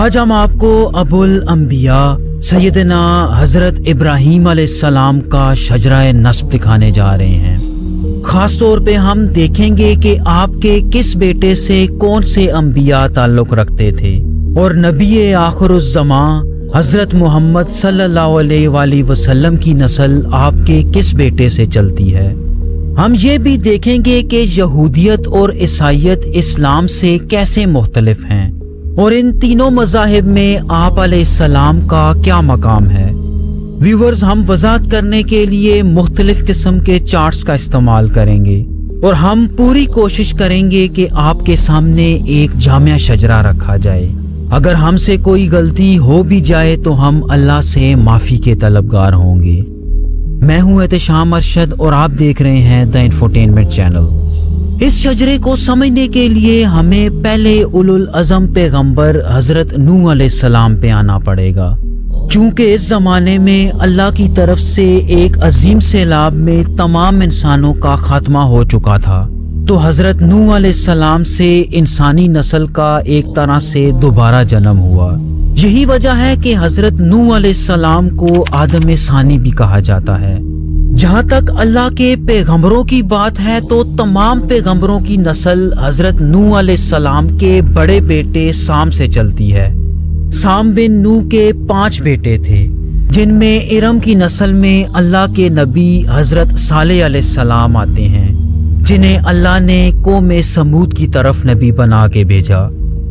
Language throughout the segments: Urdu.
آج ہم آپ کو ابوالانبیاء سیدنا حضرت ابراہیم علیہ السلام کا شجرہ نسب دکھانے جا رہے ہیں۔ خاص طور پہ ہم دیکھیں گے کہ آپ کے کس بیٹے سے کون سے انبیاء تعلق رکھتے تھے اور نبی آخر الزمان حضرت محمد صلی اللہ علیہ وآلہ وسلم کی نسل آپ کے کس بیٹے سے چلتی ہے۔ ہم یہ بھی دیکھیں گے کہ یہودیت اور عیسائیت اسلام سے کیسے مختلف ہیں اور ان تینوں مذاہب میں آپ علیہ السلام کا کیا مقام ہے۔ ویورز، ہم وضاحت کرنے کے لیے مختلف قسم کے چارٹس کا استعمال کریں گے اور ہم پوری کوشش کریں گے کہ آپ کے سامنے ایک جامع شجرہ رکھا جائے۔ اگر ہم سے کوئی غلطی ہو بھی جائے تو ہم اللہ سے معافی کے طلبگار ہوں گے۔ میں ہوں احتشام ارشد اور آپ دیکھ رہے ہیں دا انفوٹینمنٹ چینل۔ اس شجرے کو سمجھنے کے لیے ہمیں پہلے اولو العزم پیغمبر حضرت نوح علیہ السلام پہ آنا پڑے گا، چونکہ اس زمانے میں اللہ کی طرف سے ایک عظیم سیلاب میں تمام انسانوں کا خاتمہ ہو چکا تھا، تو حضرت نوح علیہ السلام سے انسانی نسل کا ایک طرح سے دوبارہ جنم ہوا۔ یہی وجہ ہے کہ حضرت نوح علیہ السلام کو آدم ثانی بھی کہا جاتا ہے۔ جہاں تک اللہ کے پیغمبروں کی بات ہے تو تمام پیغمبروں کی نسل حضرت نوح علیہ السلام کے بڑے بیٹے سام سے چلتی ہے۔ سام بن نوح کے 5 بیٹے تھے، جن میں ارم کی نسل میں اللہ کے نبی حضرت صالح علیہ السلام آتے ہیں، جنہیں اللہ نے قوم سمود کی طرف نبی بنا کے بھیجا۔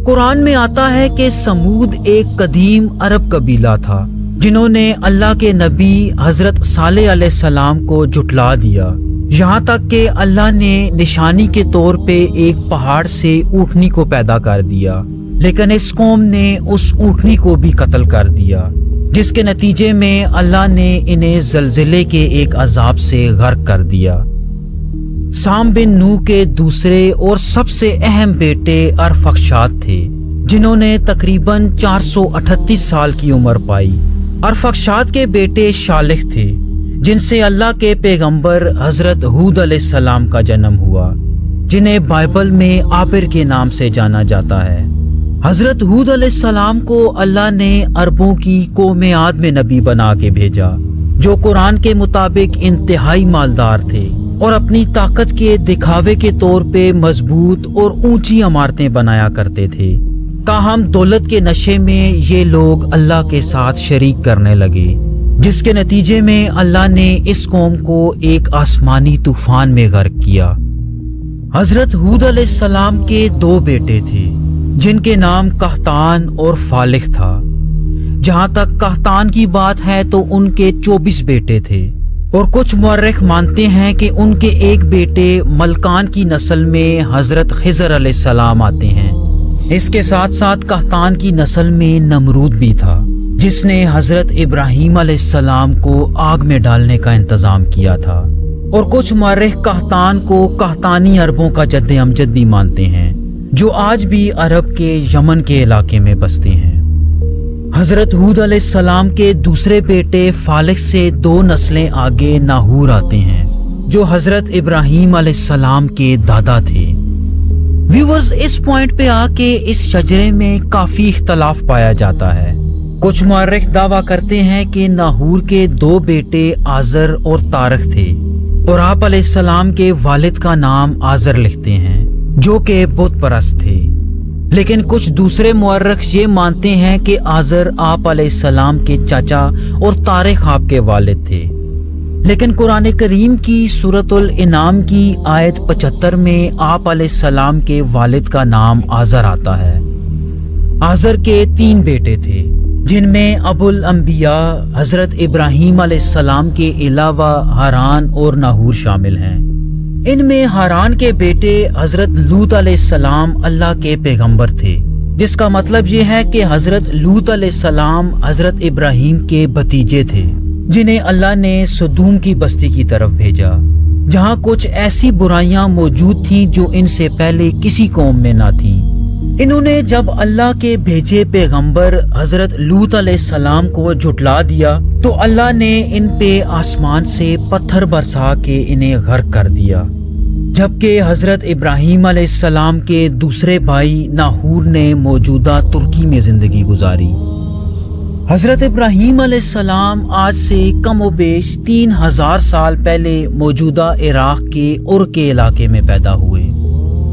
قرآن میں آتا ہے کہ سمود ایک قدیم عرب قبیلہ تھا، جنہوں نے اللہ کے نبی حضرت صالح علیہ السلام کو جھٹلا دیا، یہاں تک کہ اللہ نے نشانی کے طور پہ ایک پہاڑ سے اونٹنی کو پیدا کر دیا، لیکن اس قوم نے اس اونٹنی کو بھی قتل کر دیا، جس کے نتیجے میں اللہ نے انہیں زلزلے کے ایک عذاب سے غرق کر دیا۔ سام بن نوح کے دوسرے اور سب سے اہم بیٹے ارفخشاد تھے، جنہوں نے تقریباً 438 سال کی عمر پائی۔ ارفخشاد کے بیٹے شالح تھے، جن سے اللہ کے پیغمبر حضرت ہود علیہ السلام کا جنم ہوا، جنہیں بائبل میں عابر کے نام سے جانا جاتا ہے۔ حضرت ہود علیہ السلام کو اللہ نے عربوں کی قوم عاد میں نبی بنا کے بھیجا، جو قرآن کے مطابق انتہائی مالدار تھے اور اپنی طاقت کے دکھاوے کے طور پہ مضبوط اور اونچی عمارتیں بنایا کرتے تھے۔ تاہم دولت کے نشے میں یہ لوگ اللہ کے ساتھ شریک کرنے لگے، جس کے نتیجے میں اللہ نے اس قوم کو ایک آسمانی طوفان میں غرق کیا۔ حضرت ہود علیہ السلام کے 2 بیٹے تھے، جن کے نام قحطان اور فالح تھا۔ جہاں تک قحطان کی بات ہے تو ان کے 24 بیٹے تھے، اور کچھ مورخ مانتے ہیں کہ ان کے ایک بیٹے ملکان کی نسل میں حضرت خضر علیہ السلام آتے ہیں۔ اس کے ساتھ ساتھ قحطان کی نسل میں نمرود بھی تھا، جس نے حضرت ابراہیم علیہ السلام کو آگ میں ڈالنے کا انتظام کیا تھا، اور کچھ مورخ قحطان کو قحطانی عربوں کا جد امجد بھی مانتے ہیں، جو آج بھی عرب کے یمن کے علاقے میں بستے ہیں۔ حضرت ہود علیہ السلام کے دوسرے بیٹے فالح سے 2 نسلیں آگے ناہور آتے ہیں، جو حضرت ابراہیم علیہ السلام کے دادا تھے۔ ویورز، اس پوائنٹ پہ آ کے اس شجرے میں کافی اختلاف پایا جاتا ہے۔ کچھ مورخ دعویٰ کرتے ہیں کہ ناہور کے 2 بیٹے آزر اور تارخ تھے، اور آپ علیہ السلام کے والد کا نام آزر لکھتے ہیں، جو کہ بت پرست تھے۔ لیکن کچھ دوسرے مورخ یہ مانتے ہیں کہ آزر آپ علیہ السلام کے چاچا اور تارخ آپ کے والد تھے، لیکن قرآن کریم کی سورۃ الانعام کی آیت 75 میں آپ علیہ السلام کے والد کا نام آزر آتا ہے۔ آزر کے 3 بیٹے تھے، جن میں ابوالانبیاء حضرت ابراہیم علیہ السلام کے علاوہ ہاران اور ناہور شامل ہیں۔ ان میں ہاران کے بیٹے حضرت لوط علیہ السلام اللہ کے پیغمبر تھے، جس کا مطلب یہ ہے کہ حضرت لوط علیہ السلام حضرت ابراہیم کے بھتیجے تھے، جنہیں اللہ نے سدوم کی بستی کی طرف بھیجا، جہاں کچھ ایسی برائیاں موجود تھیں جو ان سے پہلے کسی قوم میں نہ تھیں۔ انہوں نے جب اللہ کے بھیجے پیغمبر حضرت لوط علیہ السلام کو جھٹلا دیا تو اللہ نے ان پہ آسمان سے پتھر برسا کے انہیں غرق کر دیا۔ جبکہ حضرت ابراہیم علیہ السلام کے دوسرے بھائی ناہور نے موجودہ ترکی میں زندگی گزاری۔ حضرت ابراہیم علیہ السلام آج سے کم و بیش 3000 سال پہلے موجودہ عراق کے ار کے علاقے میں پیدا ہوئے۔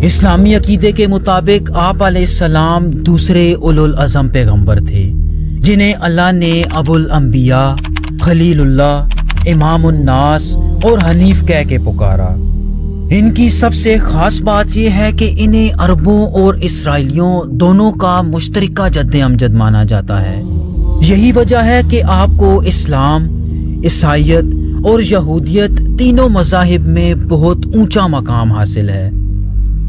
اسلامی عقیدے کے مطابق آپ علیہ السلام دوسرے اولو العزم پیغمبر تھے، جنہیں اللہ نے ابو الانبیاء، خلیل اللہ، امام الناس اور حنیف کہہ کے پکارا۔ ان کی سب سے خاص بات یہ ہے کہ انہیں عربوں اور اسرائیلیوں دونوں کا مشترکہ جد امجد مانا جاتا ہے۔ یہی وجہ ہے کہ آپ کو اسلام، عیسائیت اور یہودیت تینوں مذاہب میں بہت اونچا مقام حاصل ہے۔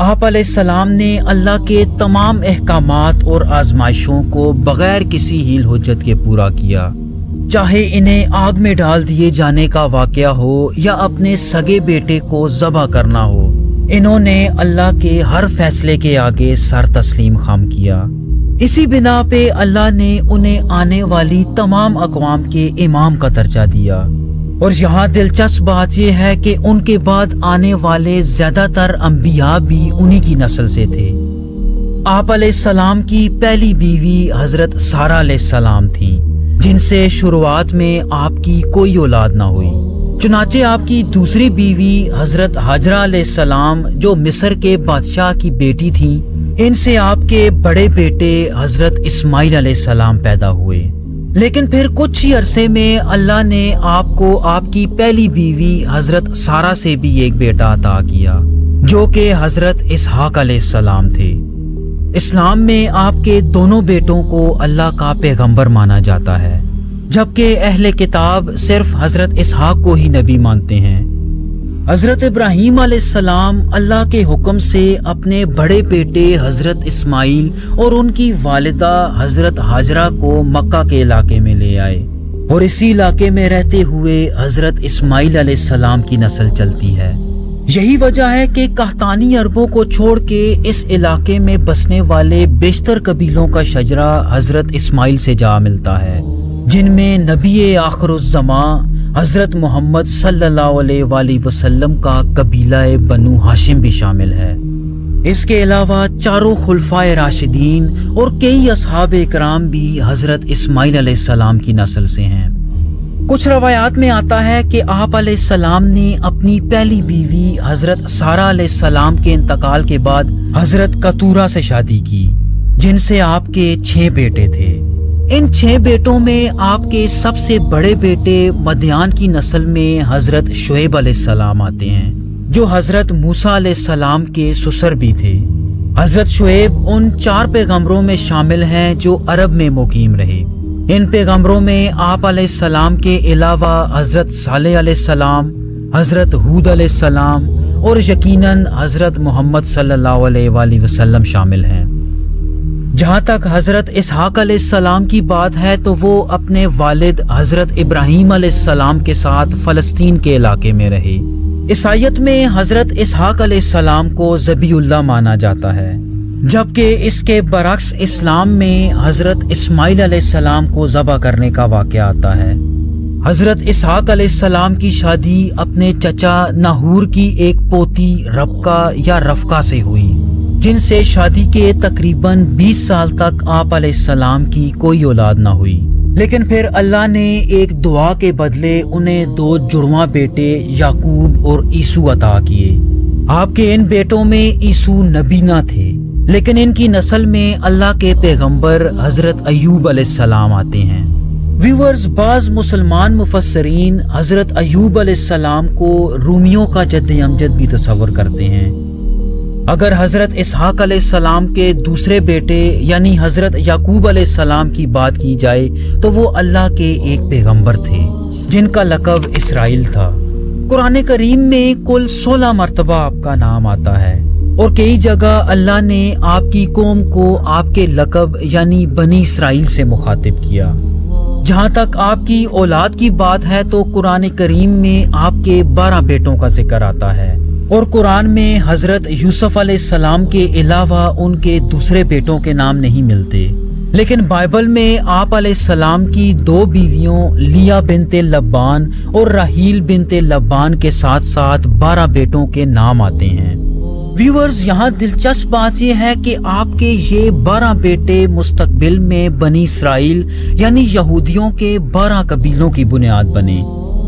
آپ علیہ السلام نے اللہ کے تمام احکامات اور آزمائشوں کو بغیر کسی ہیل حجت کے پورا کیا، چاہے انہیں آگ میں ڈال دیے جانے کا واقعہ ہو یا اپنے سگے بیٹے کو ذبح کرنا ہو، انہوں نے اللہ کے ہر فیصلے کے آگے سر تسلیم خم کیا۔ اسی بنا پہ اللہ نے انہیں آنے والی تمام اقوام کے امام کا درجہ دیا، اور یہاں دلچسپ بات یہ ہے کہ ان کے بعد آنے والے زیادہ تر انبیاء بھی انہی کی نسل سے تھے۔ آپ علیہ السلام کی پہلی بیوی حضرت سارہ علیہ السلام تھیں، جن سے شروعات میں آپ کی کوئی اولاد نہ ہوئی۔ چنانچہ آپ کی دوسری بیوی حضرت ہاجرہ علیہ السلام، جو مصر کے بادشاہ کی بیٹی تھیں، ان سے آپ کے بڑے بیٹے حضرت اسماعیل علیہ السلام پیدا ہوئے۔ لیکن پھر کچھ ہی عرصے میں اللہ نے آپ کو آپ کی پہلی بیوی حضرت سارہ سے بھی ایک بیٹا عطا کیا، جو کہ حضرت اسحاق علیہ السلام تھے۔ اسلام میں آپ کے دونوں بیٹوں کو اللہ کا پیغمبر مانا جاتا ہے، جبکہ اہل کتاب صرف حضرت اسحاق کو ہی نبی مانتے ہیں۔ حضرت ابراہیم علیہ السلام اللہ کے حکم سے اپنے بڑے بیٹے حضرت اسماعیل اور ان کی والدہ حضرت ہاجرہ کو مکہ کے علاقے میں لے آئے، اور اسی علاقے میں رہتے ہوئے حضرت اسماعیل علیہ السلام کی نسل چلتی ہے۔ یہی وجہ ہے کہ قحطانی عربوں کو چھوڑ کے اس علاقے میں بسنے والے بیشتر قبیلوں کا شجرہ حضرت اسماعیل سے جا ملتا ہے، جن میں نبی آخر الزمان حضرت محمد صلی اللہ علیہ وآلہ وسلم کا قبیلہ بنو ہاشم بھی شامل ہے۔ اس کے علاوہ چاروں خلفائے راشدین اور کئی اصحاب اکرام بھی حضرت اسماعیل علیہ السلام کی نسل سے ہیں۔ کچھ روایات میں آتا ہے کہ آپ علیہ السلام نے اپنی پہلی بیوی حضرت سارہ علیہ السلام کے انتقال کے بعد حضرت کتورہ سے شادی کی، جن سے آپ کے 6 بیٹے تھے۔ ان 6 بیٹوں میں آپ کے سب سے بڑے بیٹے مدیان کی نسل میں حضرت شعیب علیہ السلام آتے ہیں، جو حضرت موسیٰ علیہ السلام کے سسر بھی تھے۔ حضرت شعیب ان 4 پیغمبروں میں شامل ہیں جو عرب میں مقیم رہے۔ ان پیغمبروں میں آپ علیہ السلام کے علاوہ حضرت صالح علیہ السلام، حضرت ہود علیہ السلام اور یقیناً حضرت محمد صلی اللہ علیہ وآلہ وسلم شامل ہیں۔ جہاں تک حضرت اسحاق علیہ السلام کی بات ہے تو وہ اپنے والد حضرت ابراہیم علیہ السلام کے ساتھ فلسطین کے علاقے میں رہے۔ عیسائیت میں حضرت اسحاق علیہ السلام کو ذبیح اللہ مانا جاتا ہے، جبکہ اس کے برعکس اسلام میں حضرت اسماعیل علیہ السلام کو ذبح کرنے کا واقعہ آتا ہے۔ حضرت اسحاق علیہ السلام کی شادی اپنے چچا ناہور کی ایک پوتی ربقہ یا رفقہ سے ہوئی، جن سے شادی کے تقریباً 20 سال تک آپ علیہ السلام کی کوئی اولاد نہ ہوئی۔ لیکن پھر اللہ نے ایک دعا کے بدلے انہیں 2 جڑواں بیٹے یعقوب اور عیسو عطا کیے۔ آپ کے ان بیٹوں میں عیسو نبی نہ تھے، لیکن ان کی نسل میں اللہ کے پیغمبر حضرت ایوب علیہ السلام آتے ہیں۔ ویورز، بعض مسلمان مفسرین حضرت ایوب علیہ السلام کو رومیوں کا جد امجد بھی تصور کرتے ہیں۔ اگر حضرت اسحاق علیہ السلام کے دوسرے بیٹے یعنی حضرت یعقوب علیہ السلام کی بات کی جائے تو وہ اللہ کے ایک پیغمبر تھے، جن کا لقب اسرائیل تھا۔ قرآن کریم میں کل 16 مرتبہ آپ کا نام آتا ہے، اور کئی جگہ اللہ نے آپ کی قوم کو آپ کے لقب یعنی بنی اسرائیل سے مخاطب کیا۔ جہاں تک آپ کی اولاد کی بات ہے تو قرآن کریم میں آپ کے 12 بیٹوں کا ذکر آتا ہے، اور قرآن میں حضرت یوسف علیہ السلام کے علاوہ ان کے دوسرے بیٹوں کے نام نہیں ملتے، لیکن بائبل میں آپ علیہ السلام کی 2 بیویوں لیا بنت لبان اور راحیل بنت لبان کے ساتھ ساتھ 12 بیٹوں کے نام آتے ہیں۔ ویورز، یہاں دلچسپ بات یہ ہے کہ آپ کے یہ 12 بیٹے مستقبل میں بنی اسرائیل یعنی یہودیوں کے 12 قبیلوں کی بنیاد بنے۔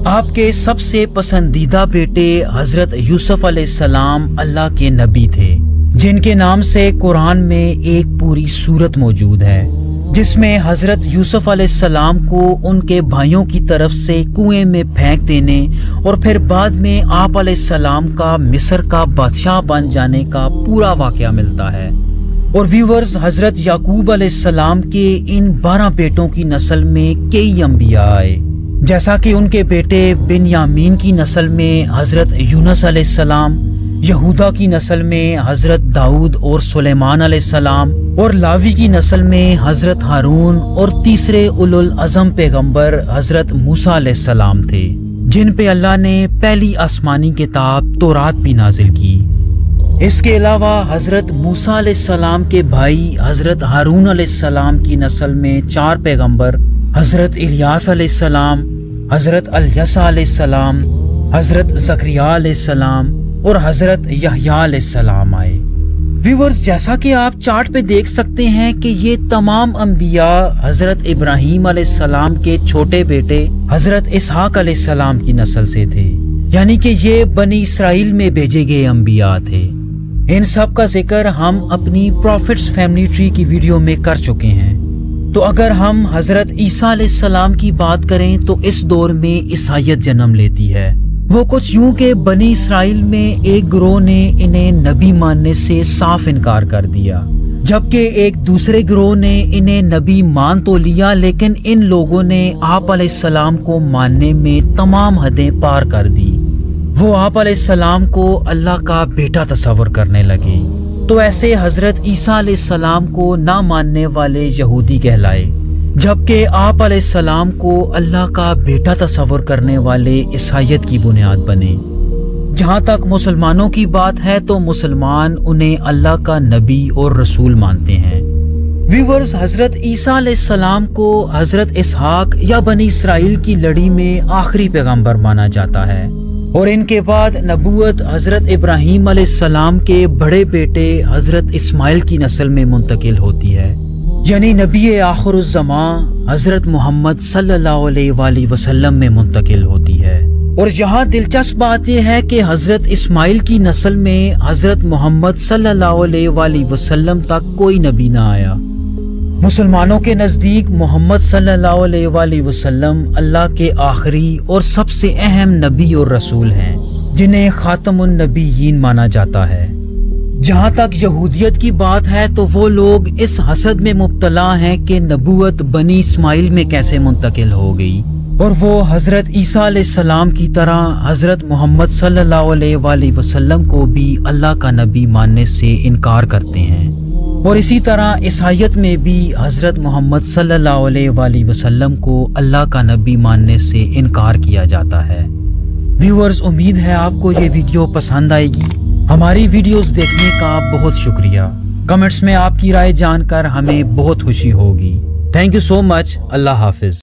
آپ کے سب سے پسندیدہ بیٹے حضرت یوسف علیہ السلام اللہ کے نبی تھے، جن کے نام سے قرآن میں ایک پوری سورت موجود ہے، جس میں حضرت یوسف علیہ السلام کو ان کے بھائیوں کی طرف سے کنویں میں پھینک دینے اور پھر بعد میں آپ علیہ السلام کا مصر کا بادشاہ بن جانے کا پورا واقعہ ملتا ہے۔ اور ویورز، حضرت یعقوب علیہ السلام کے ان 12 بیٹوں کی نسل میں کئی انبیاء آئے، جیسا کہ ان کے بیٹے بنیامین کی نسل میں حضرت یونس علیہ السلام، یہودا کی نسل میں حضرت داؤد اور سلیمان علیہ السلام، اور لاوی کی نسل میں حضرت ہارون، اور تیسرے اولو العزم پیغمبر حضرت موسیٰ علیہ السلام تھے، جن پہ اللہ نے پہلی آسمانی کتاب تورات بھی نازل کی۔ اس کے علاوہ حضرت موسیٰ علیہ السلام کے بھائی حضرت ہارون علیہ السلام کی نسل میں 4 پیغمبر حضرت الیاس علیہ السلام، حضرت الیسع علیہ السلام، حضرت زکریا علیہ السلام اور حضرت یحییٰ علیہ السلام آئے۔ ویورز، جیسا کہ آپ چارٹ پہ دیکھ سکتے ہیں کہ یہ تمام انبیاء حضرت ابراہیم علیہ السلام کے چھوٹے بیٹے حضرت اسحاق علیہ السلام کی نسل سے تھے، یعنی کہ یہ بنی اسرائیل میں بھیجے گئے انبیاء تھے۔ ان سب کا ذکر ہم اپنی پروفٹس فیملی ٹری کی ویڈیو میں کر چکے ہیں۔ تو اگر ہم حضرت عیسیٰ علیہ السلام کی بات کریں تو اس دور میں عیسائیت جنم لیتی ہے۔ وہ کچھ یوں کہ بنی اسرائیل میں ایک گروہ نے انہیں نبی ماننے سے صاف انکار کر دیا، جبکہ ایک دوسرے گروہ نے انہیں نبی مان تو لیا، لیکن ان لوگوں نے آپ علیہ السلام کو ماننے میں تمام حدیں پار کر دی۔ وہ آپ علیہ السلام کو اللہ کا بیٹا تصور کرنے لگے، تو ایسے حضرت عیسیٰ علیہ السلام کو نہ ماننے والے یہودی کہلائے، جبکہ آپ علیہ السلام کو اللہ کا بیٹا تصور کرنے والے عیسائیت کی بنیاد بنے۔ جہاں تک مسلمانوں کی بات ہے تو مسلمان انہیں اللہ کا نبی اور رسول مانتے ہیں۔ ویورز، حضرت عیسیٰ علیہ السلام کو حضرت اسحاق یا بنی اسرائیل کی لڑی میں آخری پیغمبر مانا جاتا ہے، اور ان کے بعد نبوت حضرت ابراہیم علیہ السلام کے بڑے بیٹے حضرت اسماعیل کی نسل میں منتقل ہوتی ہے، یعنی نبی آخر الزمان حضرت محمد صلی اللہ علیہ وآلہ وسلم میں منتقل ہوتی ہے۔ اور یہاں دلچسپ بات یہ ہے کہ حضرت اسماعیل کی نسل میں حضرت محمد صلی اللہ علیہ وآلہ وسلم تک کوئی نبی نہ آیا۔ مسلمانوں کے نزدیک محمد صلی اللہ علیہ وآلہ وسلم اللہ کے آخری اور سب سے اہم نبی اور رسول ہیں، جنہیں خاتم النبیین مانا جاتا ہے۔ جہاں تک یہودیت کی بات ہے تو وہ لوگ اس حسد میں مبتلا ہیں کہ نبوت بنی اسماعیل میں کیسے منتقل ہو گئی، اور وہ حضرت عیسیٰ علیہ السلام کی طرح حضرت محمد صلی اللہ علیہ وآلہ وسلم کو بھی اللہ کا نبی ماننے سے انکار کرتے ہیں۔ اور اسی طرح عیسائیت میں بھی حضرت محمد صلی اللہ علیہ وآلہ وسلم کو اللہ کا نبی ماننے سے انکار کیا جاتا ہے۔ ویورز، امید ہے آپ کو یہ ویڈیو پسند آئے گی۔ ہماری ویڈیوز دیکھنے کا بہت شکریہ۔ کمنٹس میں آپ کی رائے جان کر ہمیں بہت خوشی ہوگی۔ تھینک یو سو مچ۔ اللہ حافظ۔